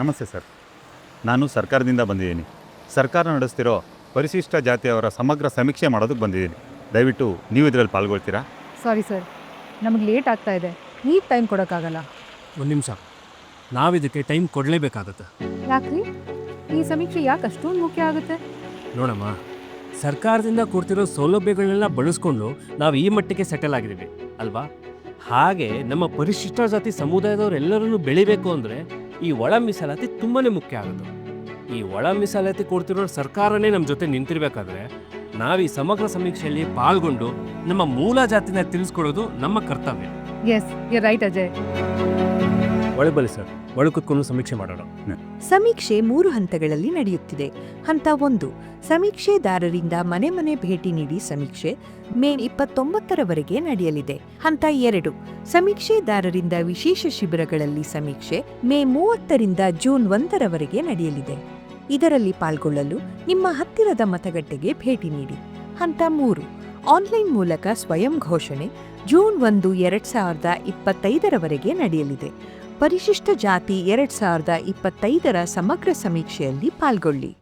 ನಮಸ್ತೆ ಸರ್. ನಾನು ಸರ್ಕಾರದಿಂದ ಬಂದಿದ್ದೀನಿ. ಸರ್ಕಾರ ನಡೆಸ್ತಿರೋ ಪರಿಶಿಷ್ಟ ಜಾತಿಯವರ ಸಮಗ್ರ ಸಮೀಕ್ಷೆ ಮಾಡೋದಕ್ಕೆ ಬಂದಿದ್ದೀನಿ. ದಯವಿಟ್ಟು ನೀವು ಇದರಲ್ಲಿ ಪಾಲ್ಗೊಳ್ತೀರಾ? ಸಾರಿ ಸರ್, ನಮಗೆ ಲೇಟ್ ಆಗ್ತಾ ಇದೆ. ನೀವು ಟೈಮ್ ಕೊಡೋಕ್ಕಾಗಲ್ಲ. ಒಂದು ನಿಮಿಷ, ನಾವಿದಕ್ಕೆ ಟೈಮ್ ಕೊಡಲೇಬೇಕಾಗತ್ತೆ. ಯಾಕ್ರಿ? ಈ ಸಮೀಕ್ಷೆ ಯಾಕೆ ಅಷ್ಟೊಂದು ಮುಖ್ಯ ಆಗುತ್ತೆ? ನೋಡಮ್ಮ, ಸರ್ಕಾರದಿಂದ ಕೊಡ್ತಿರೋ ಸೌಲಭ್ಯಗಳನ್ನೆಲ್ಲ ಬಳಸ್ಕೊಂಡು ನಾವು ಈ ಮಟ್ಟಿಗೆ ಸೆಟಲ್ ಆಗಿದ್ದೀವಿ ಅಲ್ವಾ? ಹಾಗೆ ನಮ್ಮ ಪರಿಶಿಷ್ಟ ಜಾತಿ ಸಮುದಾಯದವರೆಲ್ಲರನ್ನು ಬೆಳಿಬೇಕು ಅಂದರೆ ಈ ಒಳ ಮೀಸಲಾತಿ ತುಂಬಾ ಮುಖ್ಯ ಆಗುತ್ತೆ. ಈ ಒಳ ಮೀಸಲಾತಿ ಕೊಡ್ತಿರೋ ಸರ್ಕಾರನೇ ನಮ್ಮ ಜೊತೆ ನಿಂತಿರ್ಬೇಕಾದ್ರೆ ನಾವು ಈ ಸಮಗ್ರ ಸಮೀಕ್ಷೆಯಲ್ಲಿ ಪಾಲ್ಗೊಂಡು ನಮ್ಮ ಮೂಲ ಜಾತಿನ ತಿಳಿಸ್ಕೊಡೋದು ನಮ್ಮ ಕರ್ತವ್ಯ. Yes, you right Ajay. ಒಳಗೆ ಬನ್ನಿ ಸರ್, ಒಳಗೆ ಕೂತ್ಕೊಂಡು ಸಮೀಕ್ಷೆ ಮಾಡೋಣ. ಸಮೀಕ್ಷೆ 3 ಹಂತಗಳಲ್ಲಿ ನಡೆಯುತ್ತಿದೆ. ಹಂತ 1, ಸಮೀಕ್ಷೆದಾರರಿಂದ ಮನೆ ಮನೆ ಭೇಟಿ ನೀಡಿ ಸಮೀಕ್ಷೆ ಮೇ 29ರವರೆಗೆ ನಡೆಯಲಿದೆ. ಹಂತ 2, ಸಮೀಕ್ಷೆದಾರರಿಂದ ವಿಶೇಷ ಶಿಬಿರಗಳಲ್ಲಿ ಸಮೀಕ್ಷೆ ಮೇ 30ರಿಂದ ಜೂನ್ 1ರವರೆಗೆ ನಡೆಯಲಿದೆ. ಇದರಲ್ಲಿ ಪಾಲ್ಗೊಳ್ಳಲು ನಿಮ್ಮ ಹತ್ತಿರದ ಮತಗಟ್ಟೆಗೆ ಭೇಟಿ ನೀಡಿ. ಹಂತ 3, ಆನ್ಲೈನ್ ಮೂಲಕ ಸ್ವಯಂ ಘೋಷಣೆ ಜೂನ್ 1, 2025ರವರೆಗೆ ನಡೆಯಲಿದೆ. ಪರಿಶಿಷ್ಟ ಜಾತಿ 2025ರ ಸಮಗ್ರ ಸಮೀಕ್ಷೆಯಲ್ಲಿ ಪಾಲ್ಗೊಳ್ಳಿ.